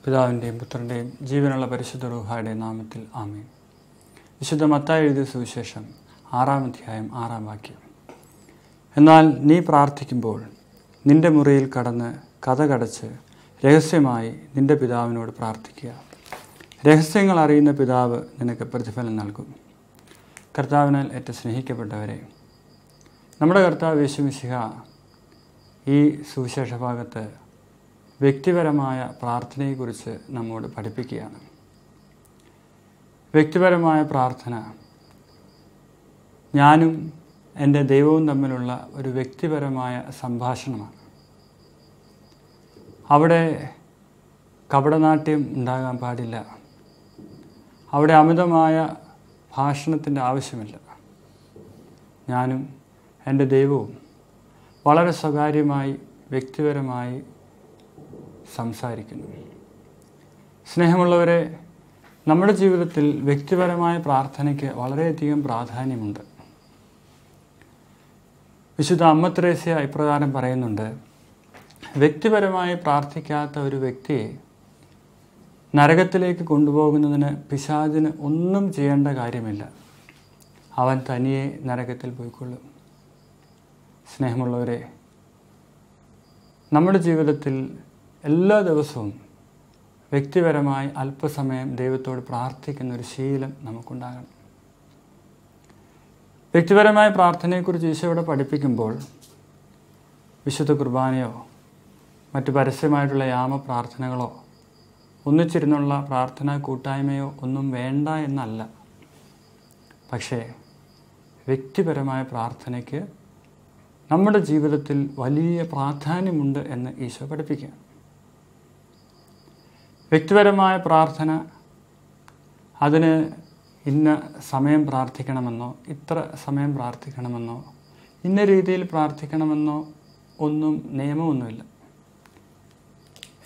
പിതാവിൻ്റെയും പുത്രൻ്റെയും ജീവനുള്ള പരിശുദ്ധ റൂഹായുടെയും നാമത്തിൽ ആമേൻ. വിശുദ്ധ മത്തായി എഴുതിയ സുവിശേഷം 6-ാം അധ്യായം 6-ാം വാക്യം. എന്നാൽ നീ പ്രാർത്ഥിക്കുമ്പോൾ നിന്റെ മുറിയിൽ കടന്ന് കതകടച്ച് രഹസ്യമായി നിന്റെ പിതാവിനോട് പ്രാർത്ഥിക്കുക. രഹസ്യങ്ങൾ അറിയുന്ന പിതാവ് നിനക്ക് പ്രതിഫലം നൽകും. കർത്താവിനാൽ ഏറ്റവും സ്നേഹിക്കപ്പെട്ടവരെ, നമ്മുടെ കർത്താവ് യേശു മിശിഹ ഈ സുവിശേഷ ഭാഗത്ത് വ്യക്തിപരമായ പ്രാർത്ഥനയെക്കുറിച്ച് നമ്മോട് പഠിപ്പിക്കുകയാണ്. വ്യക്തിപരമായ പ്രാർത്ഥന ഞാനും എൻ്റെ ദൈവവും തമ്മിലുള്ള ഒരു വ്യക്തിപരമായ സംഭാഷണമാണ്. അവിടെ കപടനാട്യം ഉണ്ടാകാൻ പാടില്ല. അവിടെ അമിതമായ ഭാഷണത്തിൻ്റെ ആവശ്യമില്ല. ഞാനും എൻ്റെ ദൈവവും വളരെ സ്വകാര്യമായി വ്യക്തിപരമായി സംസാരിക്കുന്നു. സ്നേഹമുള്ളവരെ, നമ്മുടെ ജീവിതത്തിൽ വ്യക്തിപരമായ പ്രാർത്ഥനയ്ക്ക് വളരെയധികം പ്രാധാന്യമുണ്ട്. വിശുദ്ധ അമ്മ ത്രേസ്യ ഇപ്രകാരം പറയുന്നുണ്ട്: വ്യക്തിപരമായി പ്രാർത്ഥിക്കാത്ത ഒരു വ്യക്തിയെ നരകത്തിലേക്ക് കൊണ്ടുപോകുന്നതിന് പിശാചിന് ഒന്നും ചെയ്യേണ്ട കാര്യമില്ല. അവൻ തനിയെ നരകത്തിൽ പോയിക്കൊള്ളും. സ്നേഹമുള്ളവരെ, നമ്മുടെ ജീവിതത്തിൽ എല്ലാ ദിവസവും വ്യക്തിപരമായി അല്പസമയം ദൈവത്തോട് പ്രാർത്ഥിക്കുന്ന ഒരു ശീലം നമുക്കുണ്ടാകണം. വ്യക്തിപരമായ പ്രാർത്ഥനയെക്കുറിച്ച് ഈശോയോടെ പഠിപ്പിക്കുമ്പോൾ വിശുദ്ധ കുർബാനയോ മറ്റ് പരസ്യമായിട്ടുള്ള യാമപ്രാർത്ഥനകളോ ഒന്നിച്ചിരുന്നുള്ള പ്രാർത്ഥനാ കൂട്ടായ്മയോ ഒന്നും വേണ്ട എന്നല്ല. പക്ഷേ വ്യക്തിപരമായ പ്രാർത്ഥനയ്ക്ക് നമ്മുടെ ജീവിതത്തിൽ വലിയ പ്രാധാന്യമുണ്ട് എന്ന് ഈശോ പഠിപ്പിക്കുക. വ്യക്തിപരമായ പ്രാർത്ഥന അതിന് ഇന്ന സമയം പ്രാർത്ഥിക്കണമെന്നോ ഇത്ര സമയം പ്രാർത്ഥിക്കണമെന്നോ ഇന്ന രീതിയിൽ പ്രാർത്ഥിക്കണമെന്നോ ഒന്നും നിയമമൊന്നുമില്ല.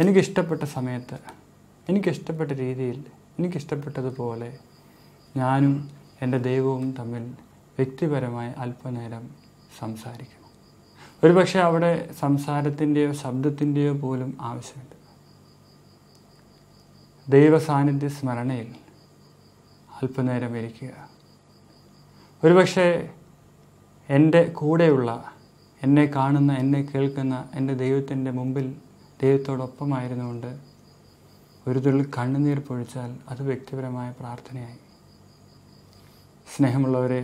എനിക്കിഷ്ടപ്പെട്ട സമയത്ത്, എനിക്കിഷ്ടപ്പെട്ട രീതിയിൽ, എനിക്കിഷ്ടപ്പെട്ടതുപോലെ ഞാനും എൻ്റെ ദൈവവും തമ്മിൽ വ്യക്തിപരമായി അല്പനേരം സംസാരിക്കണം. ഒരുപക്ഷെ അവിടെ സംസാരത്തിൻ്റെയോ ശബ്ദത്തിൻ്റെയോ പോലും ആവശ്യമില്ല. ദൈവ സാന്നിധ്യ സ്മരണയിൽ അല്പനേരം ഇരിക്കുക. ഒരുപക്ഷെ എൻ്റെ കൂടെയുള്ള, എന്നെ കാണുന്ന, എന്നെ കേൾക്കുന്ന എൻ്റെ ദൈവത്തിൻ്റെ മുമ്പിൽ ദൈവത്തോടൊപ്പമായിരുന്നുകൊണ്ട് ഒരു തുള്ളി കണ്ണുനീർ പൊഴിച്ചാൽ അത് വ്യക്തിപരമായ പ്രാർത്ഥനയായി. സ്നേഹമുള്ളവരെ,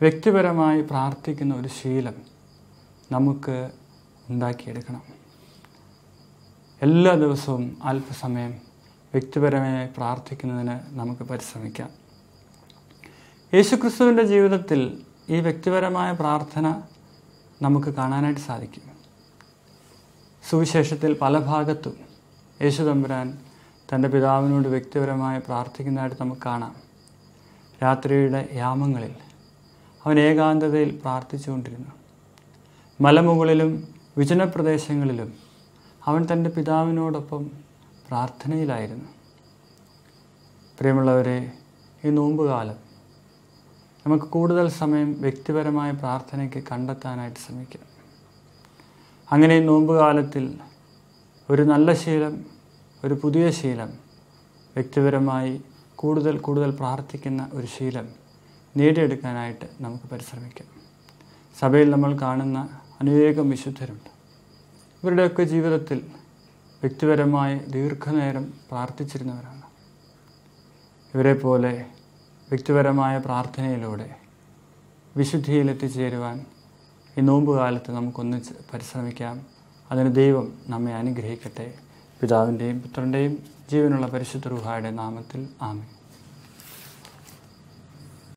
വ്യക്തിപരമായി പ്രാർത്ഥിക്കുന്ന ഒരു ശീലം നമുക്ക് ഉണ്ടാക്കിയെടുക്കണം. എല്ലാ ദിവസവും അല്പസമയം വ്യക്തിപരമായി പ്രാർത്ഥിക്കുന്നതിന് നമുക്ക് പരിശ്രമിക്കാം. യേശുക്രിസ്തുവിൻ്റെ ജീവിതത്തിൽ ഈ വ്യക്തിപരമായ പ്രാർത്ഥന നമുക്ക് കാണാനായിട്ട് സാധിക്കും. സുവിശേഷത്തിൽ പല ഭാഗത്തും യേശു തമ്പുരാൻ തൻ്റെ പിതാവിനോട് വ്യക്തിപരമായി പ്രാർത്ഥിക്കുന്നതായിട്ട് നമുക്ക് കാണാം. രാത്രിയുടെ യാമങ്ങളിൽ അവൻ ഏകാന്തതയിൽ പ്രാർത്ഥിച്ചുകൊണ്ടിരുന്നു. മലമുകളിലും വിജനപ്രദേശങ്ങളിലും അവൻ തൻ്റെ പിതാവിനോടൊപ്പം പ്രാർത്ഥനയിലായിരുന്നു. പ്രിയമുള്ളവരെ, ഈ നോമ്പുകാലം നമുക്ക് കൂടുതൽ സമയം വ്യക്തിപരമായ പ്രാർത്ഥനയ്ക്ക് കണ്ടെത്താനായിട്ട് ശ്രമിക്കാം. അങ്ങനെ ഈ നോമ്പുകാലത്തിൽ ഒരു നല്ല ശീലം, ഒരു പുതിയ ശീലം, വ്യക്തിപരമായി കൂടുതൽ പ്രാർത്ഥിക്കുന്ന ഒരു ശീലം നേടിയെടുക്കാനായിട്ട് നമുക്ക് പരിശ്രമിക്കാം. സഭയിൽ നമ്മൾ കാണുന്ന അനേകം വിശുദ്ധരുണ്ട്. ഇവരുടെയൊക്കെ ജീവിതത്തിൽ വ്യക്തിപരമായി ദീർഘനേരം പ്രാർത്ഥിച്ചിരുന്നവരാണ്. ഇവരെ പോലെ വ്യക്തിപരമായ പ്രാർത്ഥനയിലൂടെ വിശുദ്ധിയിൽ എത്തിച്ചേരുവാൻ ഈ നോമ്പുകാലത്ത് നമുക്കൊന്നിച്ച് പരിശ്രമിക്കാം. അതിന് ദൈവം നമ്മെ അനുഗ്രഹിക്കട്ടെ. പിതാവിൻ്റെയും പുത്രൻ്റെയും ജീവനുള്ള പരിശുദ്ധ റൂഹായുടെ നാമത്തിൽ ആമേൻ.